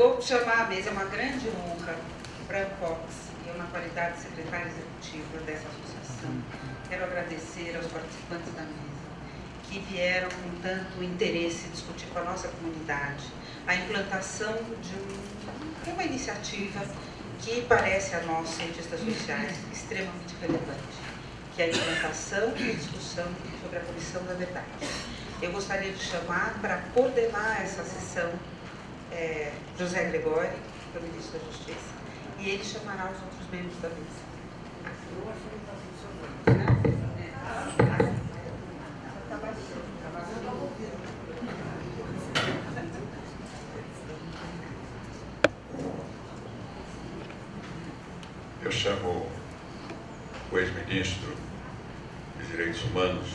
Vou chamar à mesa, é uma grande honra, Fran Cox, e eu, na qualidade de secretária executiva dessa associação, quero agradecer aos participantes da mesa, que vieram com tanto interesse discutir com a nossa comunidade a implantação de uma iniciativa que parece a nós, cientistas sociais, extremamente relevante, que é a implantação e a discussão sobre a Comissão da Verdade. Eu gostaria de chamar para coordenar essa sessão José Gregório, que é o ministro da Justiça, e ele chamará os outros membros da mesa. Eu chamo o ex-ministro dos Direitos Humanos,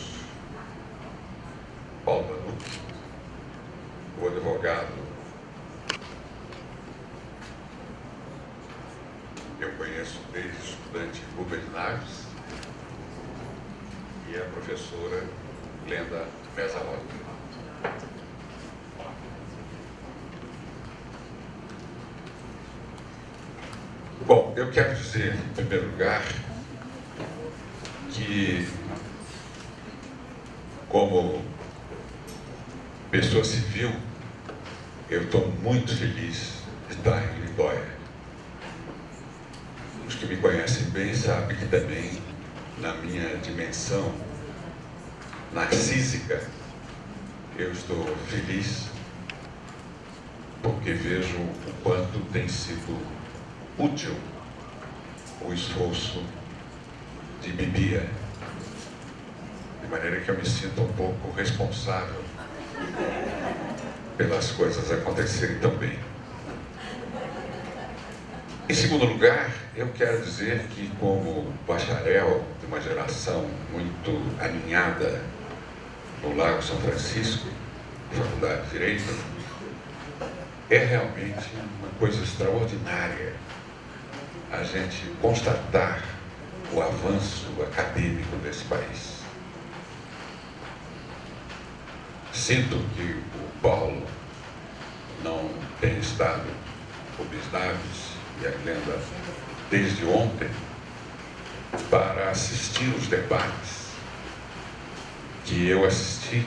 Paulo Vanucci, o advogado que eu conheço desde estudante Rubens Naves, e a professora Glenda Mezzalotti. Bom, eu quero dizer, em primeiro lugar, que, como pessoa civil, eu estou muito feliz de estar em Lindóia. Os que me conhecem bem sabem que também, na minha dimensão narcísica, eu estou feliz porque vejo o quanto tem sido útil o esforço de Bibia, de maneira que eu me sinto um pouco responsável pelas coisas acontecerem tão bem. Em segundo lugar, eu quero dizer que, como bacharel de uma geração muito aninhada no Lago São Francisco, Faculdade de Direito, é realmente uma coisa extraordinária a gente constatar o avanço acadêmico desse país. Sinto que o Paulo não tem estado, o Rubens Naves e a Glenda, desde ontem, para assistir os debates que eu assisti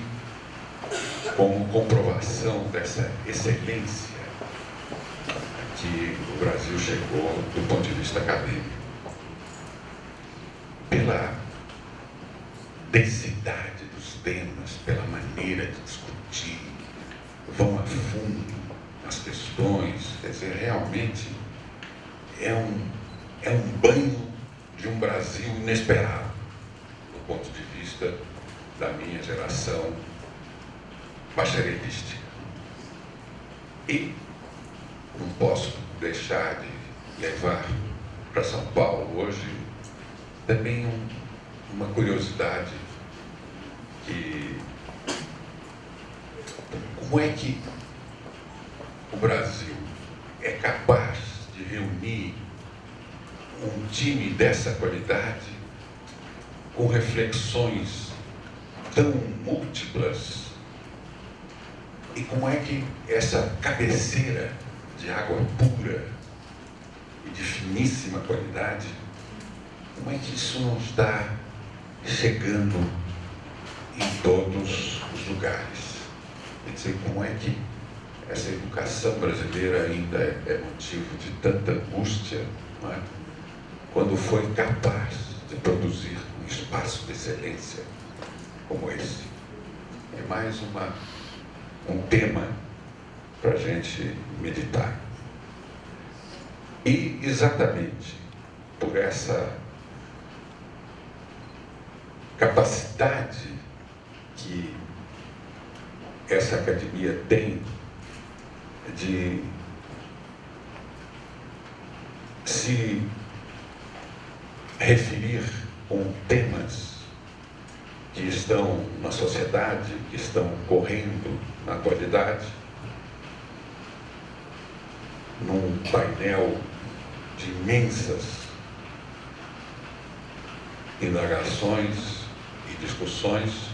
como comprovação dessa excelência que o Brasil chegou do ponto de vista acadêmico. Pela densidade dos temas, pela maneira de discutir, vão a fundo nas questões, quer dizer, realmente é um banho de um Brasil inesperado, do ponto de vista da minha geração bacharelística. E não posso deixar de levar para São Paulo hoje também uma curiosidade, que como é que o Brasil é capaz de reunir um time dessa qualidade com reflexões tão múltiplas, e como é que essa cabeceira de água pura e de finíssima qualidade, como é que isso não está chegando em todos os lugares? Quer dizer, como é que essa educação brasileira ainda é motivo de tanta angústia, não é? Quando foi capaz de produzir um espaço de excelência como esse. É mais um tema para a gente meditar. E exatamente por essa capacidade que essa academia tem de se referir com temas que estão na sociedade, que estão correndo na atualidade, num painel de imensas indagações e discussões,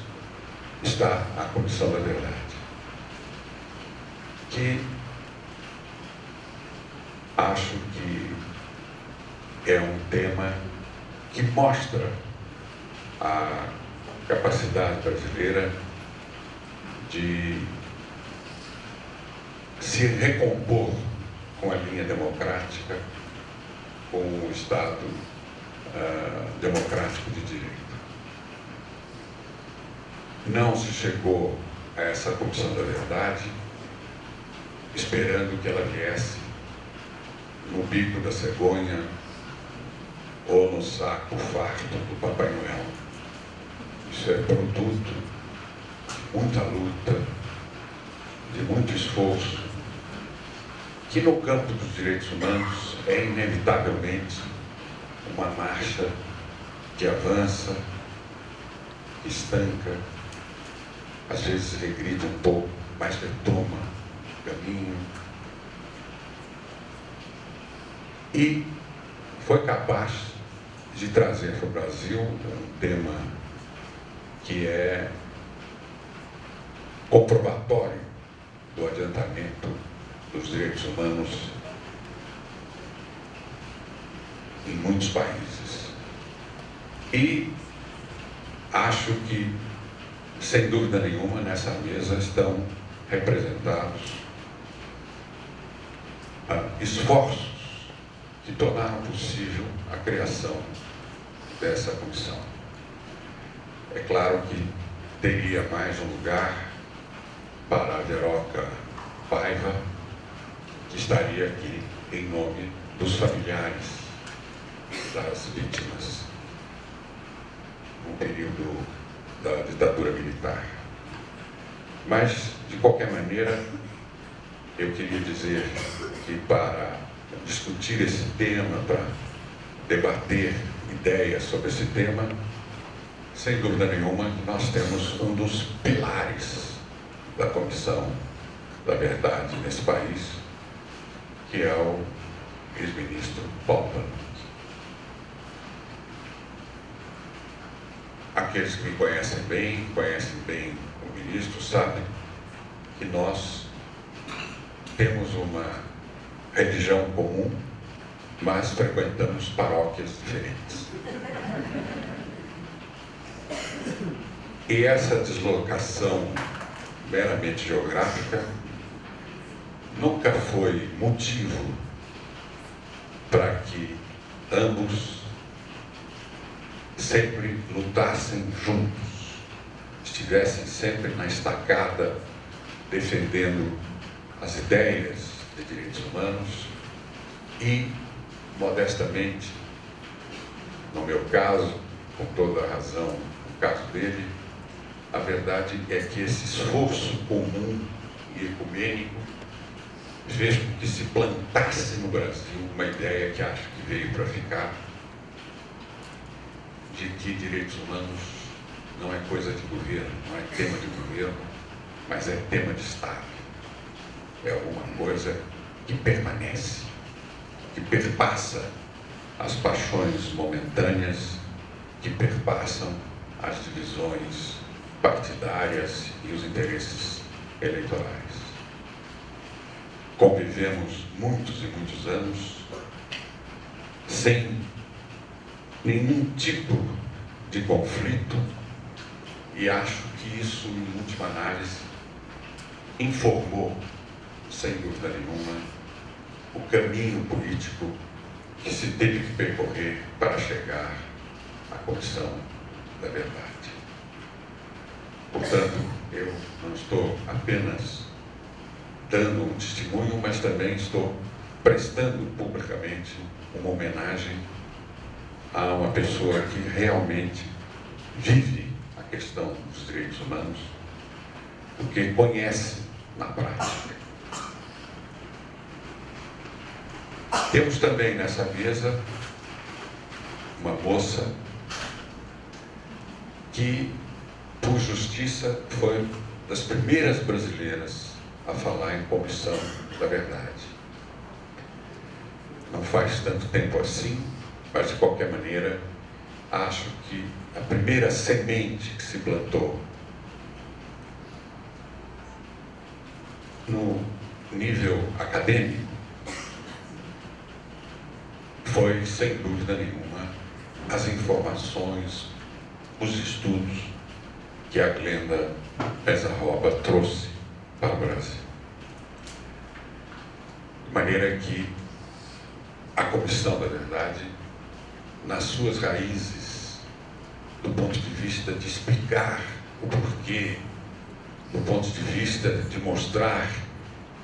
está a Comissão da Verdade, que acho que é um tema que mostra a capacidade brasileira de se recompor com a linha democrática, com o Estado democrático de direito. Não se chegou a essa Comissão da Verdade esperando que ela viesse no bico da cegonha ou no saco farto do Papai Noel. Isso é produto de muita luta, de muito esforço, que no campo dos direitos humanos é inevitavelmente uma marcha que avança, que estanca, às vezes regride um pouco, mas retoma o caminho. E foi capaz de trazer para o Brasil um tema que é comprobatório do adiantamento dos direitos humanos em muitos países. E acho que, sem dúvida nenhuma, nessa mesa estão representados esforços que tornaram possível a criação dessa comissão. É claro que teria mais um lugar para a Veroca Paiva, que estaria aqui em nome dos familiares das vítimas no período da ditadura militar. Mas, de qualquer maneira, eu queria dizer que para discutir esse tema, para debater ideias sobre esse tema, sem dúvida nenhuma, nós temos um dos pilares da Comissão da Verdade nesse país, que é o ex-ministro Paulo Maluf. Aqueles que me conhecem bem o ministro, sabem que nós temos uma religião comum, mas frequentamos paróquias diferentes. E essa deslocação meramente geográfica nunca foi motivo para que ambos sempre lutassem juntos, estivessem sempre na estacada, defendendo as ideias de direitos humanos e, modestamente, no meu caso, com toda a razão, no caso dele, a verdade é que esse esforço comum e ecumênico fez com que se plantasse no Brasil uma ideia que acho que veio para ficar, de que direitos humanos não é coisa de governo, não é tema de governo, mas é tema de Estado. É alguma coisa que permanece, que perpassa as paixões momentâneas, que perpassam as divisões partidárias e os interesses eleitorais. Convivemos muitos e muitos anos sem nenhum tipo de conflito e acho que isso, em última análise, informou, sem dúvida nenhuma, o caminho político que se teve que percorrer para chegar à Comissão da Verdade. Portanto, eu não estou apenas dando um testemunho, mas também estou prestando publicamente uma homenagem a uma pessoa que realmente vive a questão dos direitos humanos, porque conhece na prática. Temos também nessa mesa uma moça que, por justiça, foi das primeiras brasileiras a falar em Comissão da Verdade. Não faz tanto tempo assim, mas de qualquer maneira, acho que a primeira semente que se plantou no nível acadêmico foi, sem dúvida nenhuma, as informações, os estudos que a Glenda Pezarroba trouxe para o Brasil. De maneira que a Comissão da Verdade, nas suas raízes, do ponto de vista de explicar o porquê, do ponto de vista de mostrar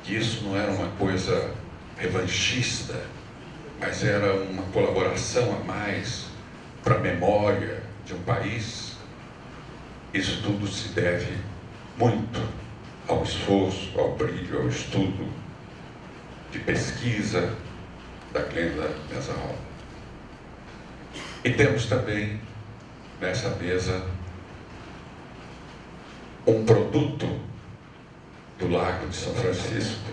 que isso não era uma coisa revanchista, mas era uma colaboração a mais para a memória de um país, isso tudo se deve muito ao esforço, ao brilho, ao estudo de pesquisa da Glenda Pezarroba. E temos também nessa mesa um produto do Largo de São Francisco,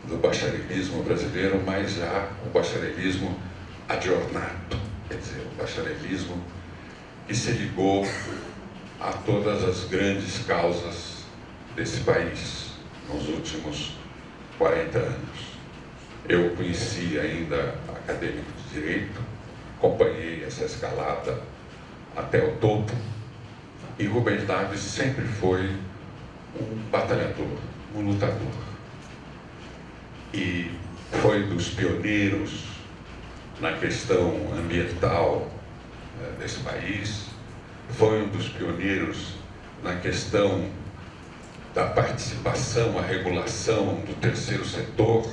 do bacharelismo brasileiro, mas já o bacharelismo aggiornato, quer dizer, o bacharelismo que se ligou a todas as grandes causas desse país nos últimos 40 anos. Eu conheci ainda acadêmico de Direito, acompanhei essa escalada até o topo, e Rubens Naves sempre foi um batalhador, um lutador. E foi dos pioneiros na questão ambiental desse país, foi um dos pioneiros na questão da participação, a regulação do terceiro setor,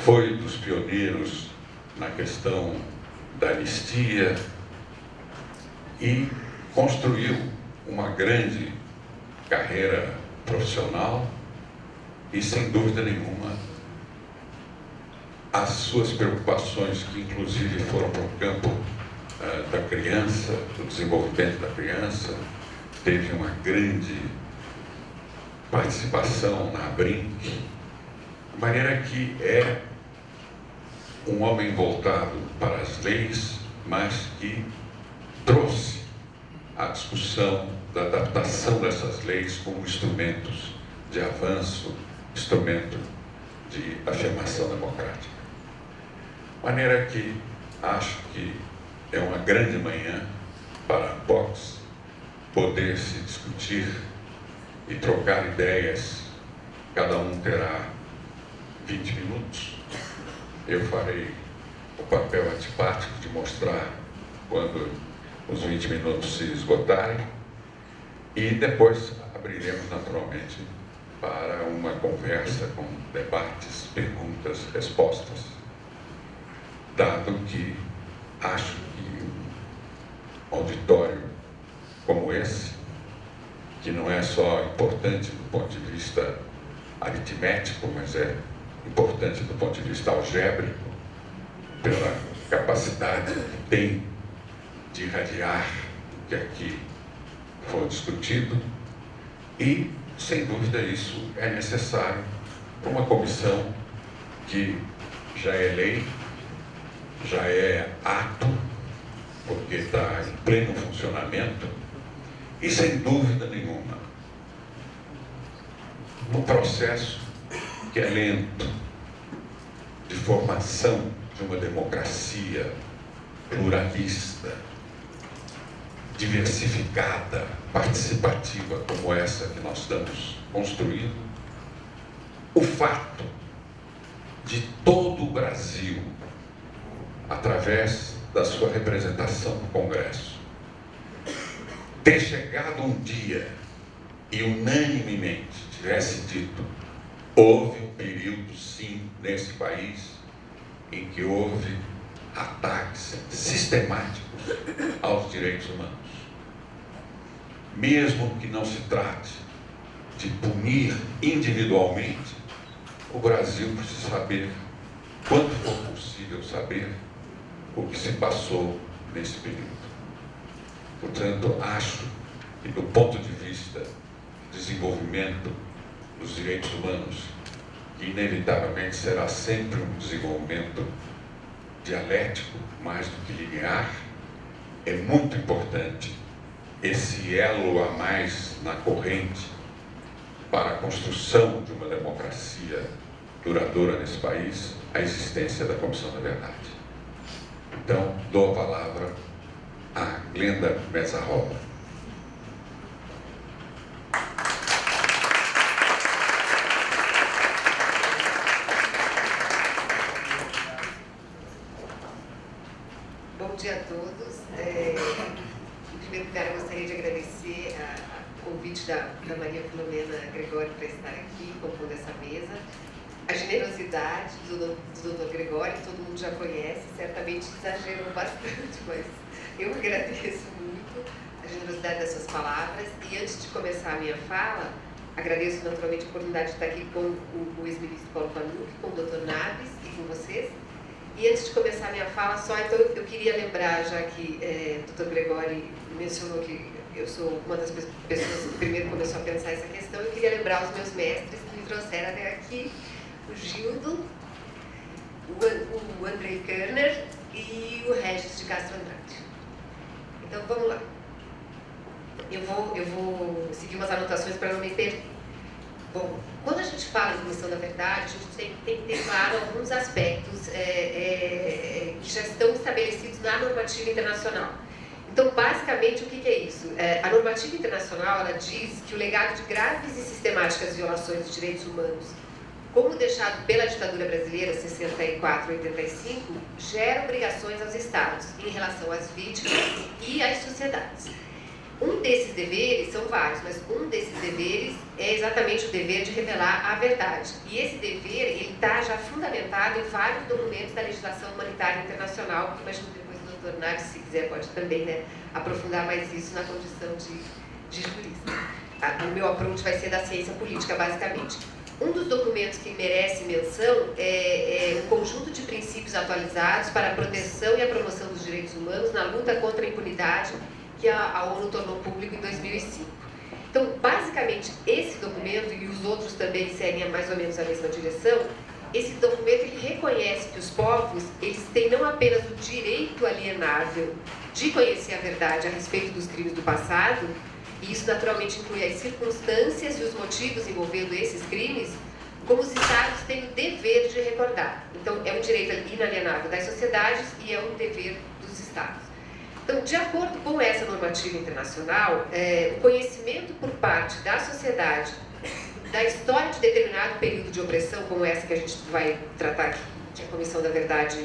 foi dos pioneiros na questão da anistia e construiu uma grande carreira profissional e, sem dúvida nenhuma, as suas preocupações, que inclusive foram para o campo da criança, do desenvolvimento da criança, teve uma grande participação na Brinc, de maneira que é um homem voltado para as leis, mas que trouxe a discussão da adaptação dessas leis como instrumentos de avanço, instrumento de afirmação democrática. De maneira que acho que é uma grande manhã para a Vox poder se discutir e trocar ideias. Cada um terá 20 minutos. Eu farei o papel antipático de mostrar quando os 20 minutos se esgotarem e depois abriremos naturalmente para uma conversa com debates, perguntas, respostas, dado que acho que um auditório como esse, que não é só importante do ponto de vista aritmético, mas é importante do ponto de vista algébrico, pela capacidade que tem de irradiar o que aqui foi discutido, e, sem dúvida, isso é necessário para uma comissão que já é lei, já é ato, porque está em pleno funcionamento, e, sem dúvida nenhuma, um processo que é lento, de formação de uma democracia pluralista, diversificada, participativa como essa que nós estamos construindo. O fato de todo o Brasil, através da sua representação no Congresso, ter chegado um dia e unanimemente tivesse dito: houve um período, sim, nesse país, em que houve ataques sistemáticos aos direitos humanos. Mesmo que não se trate de punir individualmente, o Brasil precisa saber, quanto for possível saber, o que se passou nesse período. Portanto, acho que, do ponto de vista do desenvolvimento dos direitos humanos, que inevitavelmente será sempre um desenvolvimento dialético, mais do que linear, é muito importante esse elo a mais na corrente para a construção de uma democracia duradoura nesse país, a existência da Comissão da Verdade. Então, dou a palavra a Glenda Mezzarola. Bom dia a todos. Em primeiro lugar, eu gostaria de agradecer o convite da Maria Filomena Gregório para estar aqui, compondo essa mesa. A generosidade do Dr. Gregório, todo mundo já conhece, certamente exagerou bastante, mas eu agradeço muito a generosidade das suas palavras. E antes de começar a minha fala, agradeço naturalmente a oportunidade de estar aqui com o ex-ministro Paulo Vanucchi, com o Dr. Naves e com vocês. E antes de começar a minha fala, então eu queria lembrar, já que o Dr. Gregório mencionou que eu sou uma das pessoas que primeiro começou a pensar essa questão, eu queria lembrar os meus mestres que me trouxeram até aqui, o Gildo, o Andrei Körner e o Regis de Castro Andrade. Então vamos lá. Eu vou seguir umas anotações para não me perder. Bom, quando a gente fala em Comissão da Verdade, a gente tem que ter claro alguns aspectos que já estão estabelecidos na normativa internacional. Então, basicamente, o que é isso? A normativa internacional, ela diz que o legado de graves e sistemáticas violações dos direitos humanos, como deixado pela ditadura brasileira, 64 e 85, gera obrigações aos Estados em relação às vítimas e às sociedades. Um desses deveres, são vários, mas um desses deveres é exatamente o dever de revelar a verdade. E esse dever, ele está já fundamentado em vários documentos da legislação humanitária internacional, que imagino depois o doutor Naves, se quiser, pode também aprofundar mais isso na condição de jurista. O meu approach vai ser da ciência política, basicamente. Um dos documentos que merece menção é um conjunto de princípios atualizados para a proteção e a promoção dos direitos humanos na luta contra a impunidade, que a ONU tornou público em 2005. Então, basicamente, esse documento, e os outros também seguem mais ou menos a mesma direção, esse documento ele reconhece que os povos eles têm não apenas o direito alienável de conhecer a verdade a respeito dos crimes do passado, e isso naturalmente inclui as circunstâncias e os motivos envolvendo esses crimes, como os Estados têm o dever de recordar. Então, é um direito inalienável das sociedades e é um dever dos Estados. Então, de acordo com essa normativa internacional, o conhecimento por parte da sociedade da história de determinado período de opressão, como essa que a gente vai tratar aqui, que a Comissão da Verdade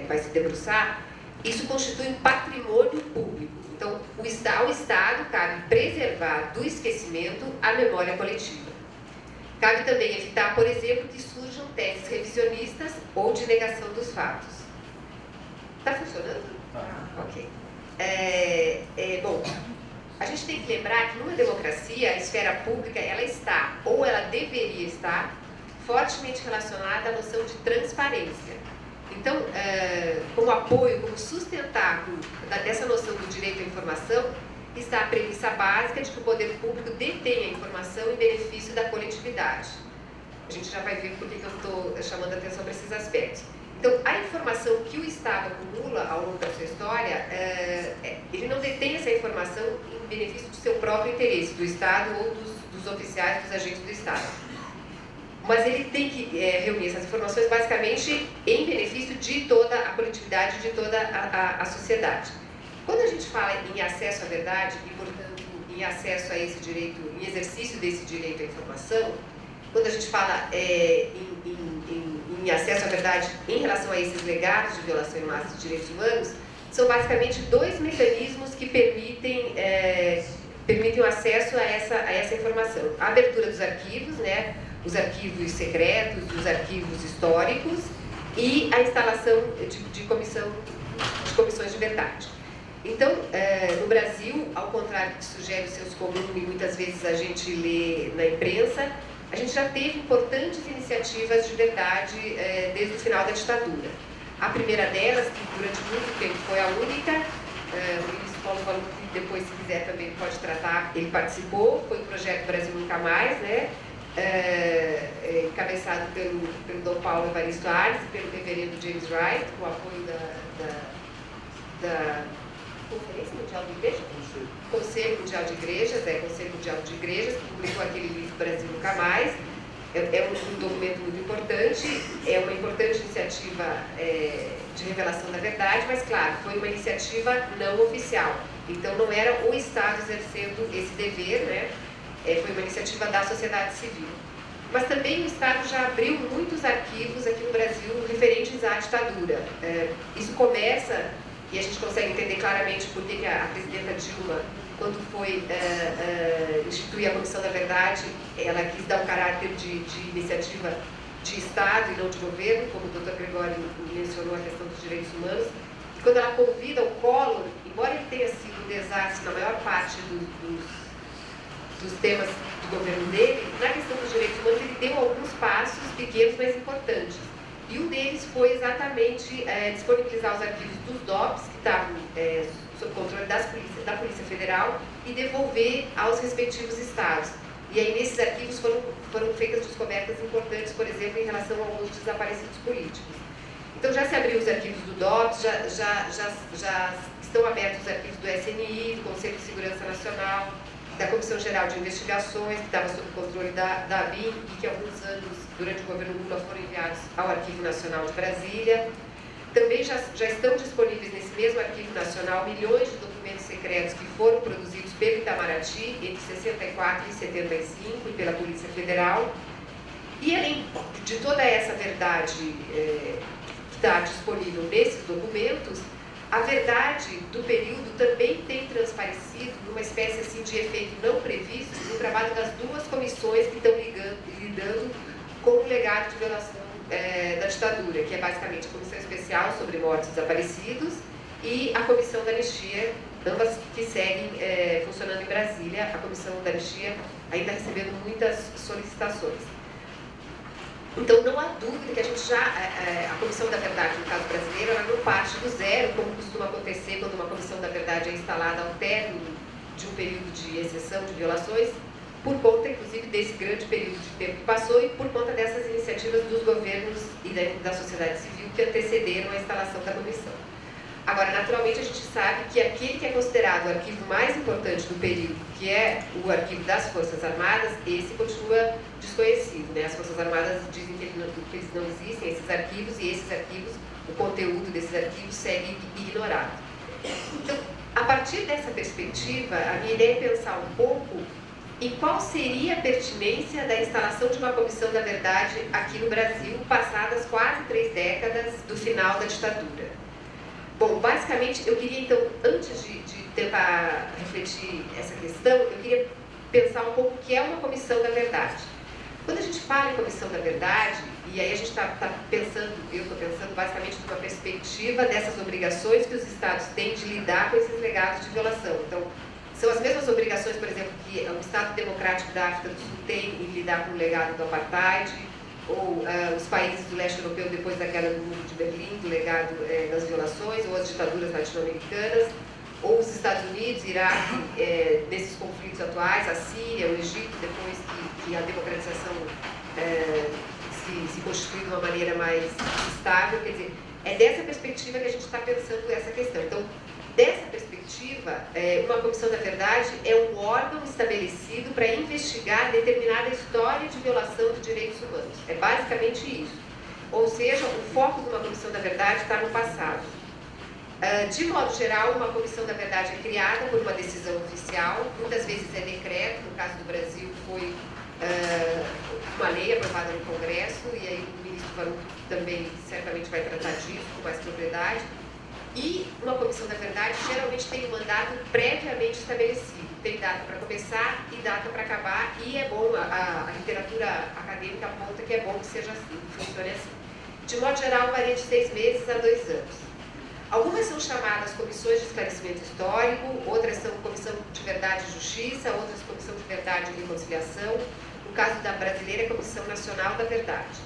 vai se debruçar, isso constitui um patrimônio público. Então, ao Estado cabe preservar do esquecimento a memória coletiva. Cabe também evitar, por exemplo, que surjam teses revisionistas ou de negação dos fatos. Está funcionando? Ok. Bom, a gente tem que lembrar que numa democracia, a esfera pública, ela está, ou ela deveria estar, fortemente relacionada à noção de transparência. Então, como apoio, como sustentáculo dessa noção do direito à informação, está a premissa básica de que o poder público detém a informação em benefício da coletividade. A gente já vai ver por que eu estou chamando a atenção para esses aspectos. Então, a informação que o Estado acumula ao longo da sua história, ele não detém essa informação em benefício do seu próprio interesse, do Estado ou dos oficiais, dos agentes do Estado. Mas ele tem que reunir essas informações basicamente em benefício de toda a coletividade, de toda a sociedade. Quando a gente fala em acesso à verdade e, portanto, em acesso a esse direito, em exercício desse direito à informação, quando a gente fala em acesso à verdade em relação a esses legados de violação em massa de direitos humanos, são basicamente dois mecanismos que permitem o acesso a essa informação. A abertura dos arquivos, né, os arquivos secretos, os arquivos históricos e a instalação de comissões de verdade. Então, no Brasil, ao contrário do que sugere o senso comum e muitas vezes a gente lê na imprensa, a gente já teve importantes iniciativas de verdade desde o final da ditadura. A primeira delas, que durante muito tempo foi a única, o ministro Paulo Vanucchi, depois, se quiser, também pode tratar, ele participou, foi o projeto Brasil Nunca Mais, né? Encabeçado pelo Dom Paulo Evaristo Arce e pelo reverendo James Wright, com o apoio da Conferência Mundial de Igrejas? Conselho Mundial de Igrejas, Conselho Mundial de Igrejas, que publicou aquele livro Brasil Nunca Mais. É um documento muito importante, é uma importante iniciativa de revelação da verdade, mas, claro, foi uma iniciativa não oficial. Então, não era o Estado exercendo esse dever, né? Foi uma iniciativa da sociedade civil. Mas também o Estado já abriu muitos arquivos aqui no Brasil referentes à ditadura. Isso começa, e a gente consegue entender claramente por que a presidenta Dilma, quando foi instituir a Comissão da Verdade, ela quis dar um caráter de iniciativa de Estado e não de governo, como o Dr. Gregório mencionou a questão dos direitos humanos. E quando ela convida o Collor, embora ele tenha sido um desastre na maior parte dos temas do governo dele, na questão dos direitos humanos ele deu alguns passos pequenos, mas importantes. E um deles foi exatamente disponibilizar os arquivos dos DOPS, que estavam sob controle da Polícia Federal, e devolver aos respectivos estados. E aí, nesses arquivos, foram feitas descobertas importantes, por exemplo, em relação a alguns desaparecidos políticos. Então, já se abriu os arquivos do DOPS, já estão abertos os arquivos do SNI, do Conselho de Segurança Nacional, da Comissão Geral de Investigações, que estava sob o controle da ABIN, e que há alguns anos, durante o governo Lula, foram enviados ao Arquivo Nacional de Brasília. Também já estão disponíveis nesse mesmo Arquivo Nacional milhões de documentos secretos que foram produzidos pelo Itamaraty entre 64 e 75 e pela Polícia Federal. E além de toda essa verdade que está disponível nesses documentos, a verdade do período também tem transparecido numa espécie assim, de efeito não previsto no trabalho das duas comissões que estão lidando com o legado de violação da ditadura, que é basicamente a Comissão Especial sobre Mortos e Desaparecidos e a Comissão da Anistia, ambas que seguem funcionando em Brasília. A Comissão da Anistia ainda recebendo muitas solicitações. Então, não há dúvida que a gente a Comissão da Verdade, no caso brasileiro, ela não parte do zero, como costuma acontecer quando uma Comissão da Verdade é instalada ao término de um período de exceção de violações, por conta, inclusive, desse grande período de tempo que passou e por conta dessas iniciativas dos governos e da sociedade civil que antecederam a instalação da comissão. Agora, naturalmente, a gente sabe que aquele que é considerado o arquivo mais importante do período, que é o arquivo das Forças Armadas, esse continua desconhecido, né? As Forças Armadas dizem que eles não existem, esses arquivos, e esses arquivos, o conteúdo desses arquivos segue ignorado. Então, a partir dessa perspectiva, a minha ideia é pensar um pouco em qual seria a pertinência da instalação de uma Comissão da Verdade aqui no Brasil, passadas quase 3 décadas do final da ditadura. Bom, basicamente, eu queria, então, antes de tentar refletir essa questão, eu queria pensar um pouco o que é uma Comissão da Verdade. Quando a gente fala em Comissão da Verdade, e aí a gente está pensando, eu estou pensando basicamente numa perspectiva dessas obrigações que os Estados têm de lidar com esses legados de violação. Então, são as mesmas obrigações, por exemplo, que o Estado Democrático da África do Sul tem em lidar com o legado do Apartheid, ou os países do leste europeu depois da queda do Muro de Berlim, do legado das violações, ou as ditaduras latino-americanas, ou os Estados Unidos, Iraque, nesses conflitos atuais, a Síria, o Egito, depois que a democratização se constitui de uma maneira mais estável. Quer dizer, é dessa perspectiva que a gente está pensando essa questão. Então, dessa perspectiva, uma Comissão da Verdade é um órgão estabelecido para investigar determinada história de violação de direitos humanos. É basicamente isso. Ou seja, o foco de uma Comissão da Verdade está no passado. De modo geral, uma Comissão da Verdade é criada por uma decisão oficial, muitas vezes é decreto, no caso do Brasil foi uma lei aprovada no Congresso, e aí o ministro Varoufo também certamente vai tratar disso com mais propriedade. E uma Comissão da Verdade geralmente tem um mandato previamente estabelecido, tem data para começar e data para acabar, e é bom, a literatura acadêmica aponta que é bom que seja assim, que funcione assim. De modo geral, varia de 6 meses a 2 anos. Algumas são chamadas Comissões de Esclarecimento Histórico, outras são Comissão de Verdade e Justiça, outras Comissão de Verdade e Reconciliação. No caso da brasileira, é Comissão Nacional da Verdade.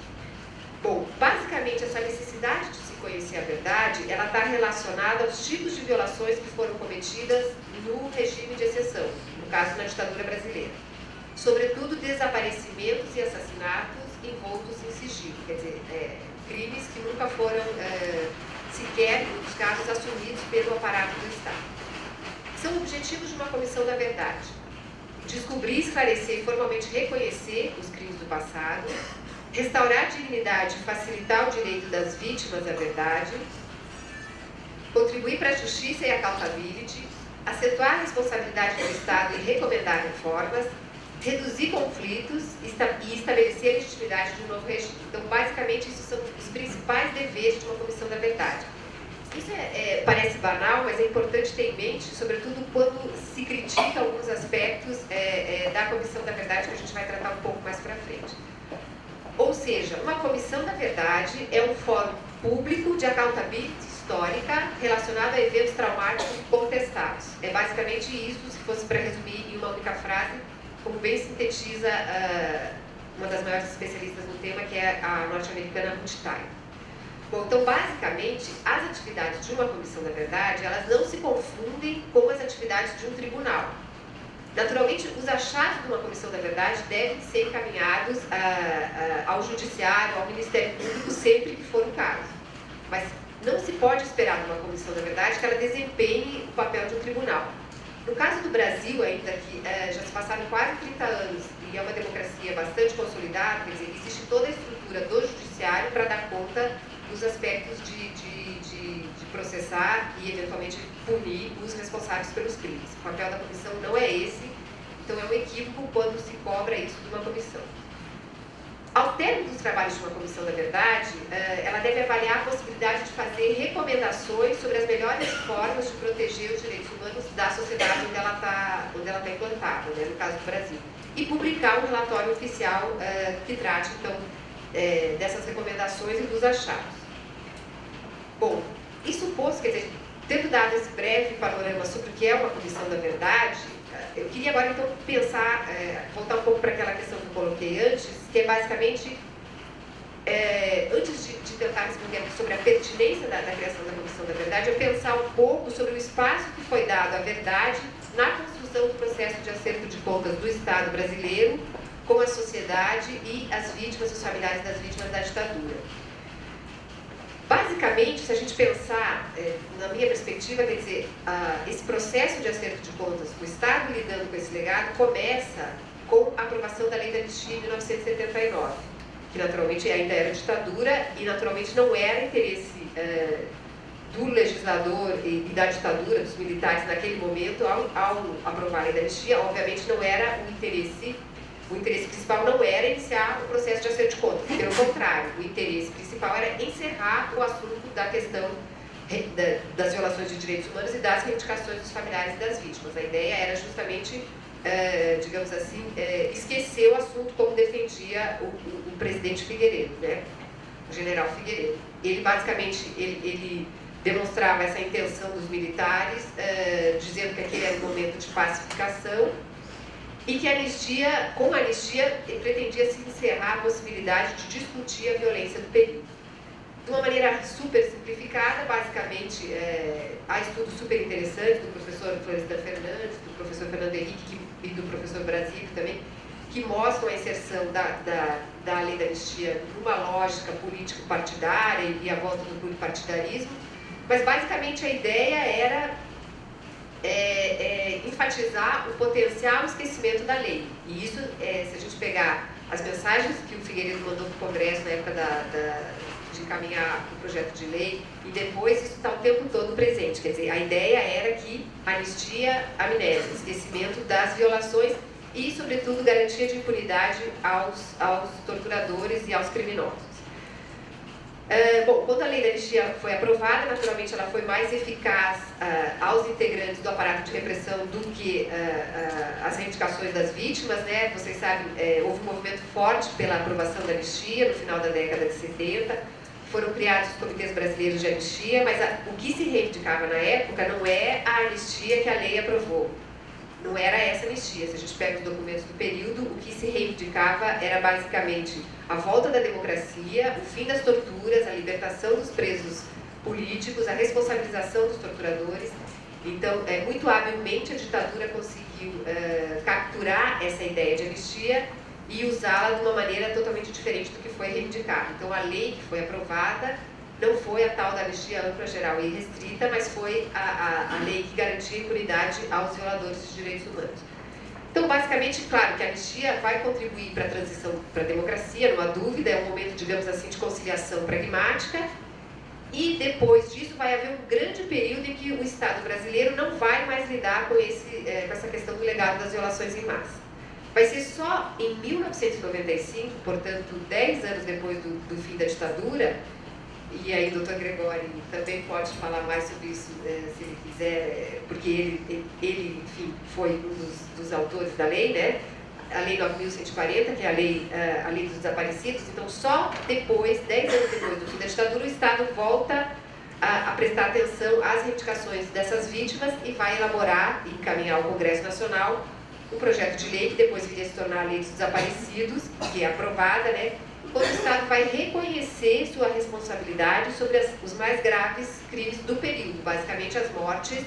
Bom, basicamente, essa necessidade de se conhecer a verdade, ela está relacionada aos tipos de violações que foram cometidas no regime de exceção, no caso, na ditadura brasileira. Sobretudo, desaparecimentos e assassinatos envoltos em sigilo, quer dizer, crimes que nunca foram sequer, em muitos casos, assumidos pelo aparato do Estado. São objetivos de uma Comissão da Verdade. descobrir, esclarecer e formalmente reconhecer os crimes do passado, restaurar a dignidade e facilitar o direito das vítimas da verdade, contribuir para a justiça e accountability, acentuar a responsabilidade do Estado e recomendar reformas, reduzir conflitos e estabelecer a legitimidade de um novo regime. Então, basicamente, esses são os principais deveres de uma comissão da verdade. Isso parece banal, mas é importante ter em mente, sobretudo quando se critica alguns aspectos da comissão da verdade, que a gente vai tratar um pouco mais para frente. Ou seja, uma comissão da verdade é um fórum público de accountability histórica relacionado a eventos traumáticos contestados. É basicamente isso, se fosse para resumir em uma única frase, como bem sintetiza uma das maiores especialistas no tema, que é a norte-americana Ruth Taylor. Bom, então, basicamente, as atividades de uma comissão da verdade, elas não se confundem com as atividades de um tribunal. Naturalmente, os achados de uma comissão da verdade devem ser encaminhados ao judiciário, ao Ministério Público, sempre que for o caso. Mas não se pode esperar de uma comissão da verdade que ela desempenhe o papel de um tribunal. No caso do Brasil, ainda que já se passaram quase 30 anos e é uma democracia bastante consolidada, quer dizer, existe toda a estrutura do judiciário para dar conta dos aspectos de processar e, eventualmente, punir os responsáveis pelos crimes. O papel da comissão não é esse, então é um equívoco quando se cobra isso de uma comissão. Ao término dos trabalhos de uma comissão da verdade, ela deve avaliar a possibilidade de fazer recomendações sobre as melhores formas de proteger os direitos humanos da sociedade onde ela está implantada, né, no caso do Brasil, e publicar um relatório oficial que trate, então, dessas recomendações e dos achados. Bom, isso posto, quer dizer, tendo dado esse breve panorama sobre o que é uma comissão da verdade, eu queria agora, então, pensar, voltar um pouco para aquela questão que eu coloquei antes, que é basicamente, antes de tentar responder sobre a pertinência da criação da comissão da verdade, é pensar um pouco sobre o espaço que foi dado à verdade na construção do processo de acerto de contas do Estado brasileiro com a sociedade e as vítimas, os familiares das vítimas da ditadura. Basicamente, se a gente pensar, na minha perspectiva, quer dizer, esse processo de acerto de contas, o Estado lidando com esse legado, começa com a aprovação da Lei da Anistia em 1979, que naturalmente ainda era ditadura e naturalmente não era interesse do legislador e da ditadura, dos militares naquele momento, ao aprovar a Lei da Anistia, obviamente não era o interesse principal não era iniciar o processo de acerto de contas, pelo contrário, o interesse principal era encerrar o assunto da questão das violações de direitos humanos e das reivindicações dos familiares e das vítimas. A ideia era justamente, digamos assim, esquecer o assunto como defendia o presidente Figueiredo, né? O general Figueiredo. Ele basicamente, ele demonstrava essa intenção dos militares, dizendo que aquele era um momento de pacificação, e que com a anistia, pretendia se encerrar a possibilidade de discutir a violência do período. De uma maneira super simplificada, basicamente, há estudos super interessantes do professor Florestan Fernandes, do professor Fernando Henrique e do professor Brasílio também, que mostram a inserção da lei da anistia numa lógica político-partidária e a volta do pluripartidarismo, mas basicamente a ideia era enfatizar o potencial esquecimento da lei. E isso, se a gente pegar as mensagens que o Figueiredo mandou para o Congresso na época de encaminhar o projeto de lei, e depois isso está o tempo todo presente. Quer dizer, a ideia era que anistia, amnésia, esquecimento das violações e, sobretudo, garantia de impunidade aos torturadores e aos criminosos. Bom, quando a lei da anistia foi aprovada, naturalmente ela foi mais eficaz aos integrantes do aparato de repressão do que as reivindicações das vítimas, né? Vocês sabem, houve um movimento forte pela aprovação da anistia no final da década de 70, foram criados os comitês brasileiros de anistia, mas o que se reivindicava na época não é a anistia que a lei aprovou. Não era essa anistia. Se a gente pega os documentos do período, o que se reivindicava era basicamente a volta da democracia, o fim das torturas, a libertação dos presos políticos, a responsabilização dos torturadores. Então, muito habilmente a ditadura conseguiu capturar essa ideia de anistia e usá-la de uma maneira totalmente diferente do que foi reivindicado. Então, a lei que foi aprovada não foi a tal da anistia ampla, geral e restrita, mas foi a lei que garantia impunidade aos violadores de direitos humanos. Então, basicamente, claro que a anistia vai contribuir para a transição para a democracia, não há dúvida, é um momento, digamos assim, de conciliação pragmática, e depois disso vai haver um grande período em que o Estado brasileiro não vai mais lidar com essa questão do legado das violações em massa. Vai ser só em 1995, portanto, 10 anos depois do fim da ditadura, e aí o Dr. Gregório também pode falar mais sobre isso, se ele quiser, porque ele enfim, foi um dos autores da lei, né? A Lei 9.140, que é a lei dos desaparecidos. Então, só depois, 10 anos depois do fim da ditadura, o Estado volta a prestar atenção às reivindicações dessas vítimas e vai elaborar e encaminhar ao Congresso Nacional um projeto de lei que depois viria a se tornar a Lei dos Desaparecidos, que é aprovada, né? Quando o Estado vai reconhecer sua responsabilidade sobre os mais graves crimes do período, basicamente as mortes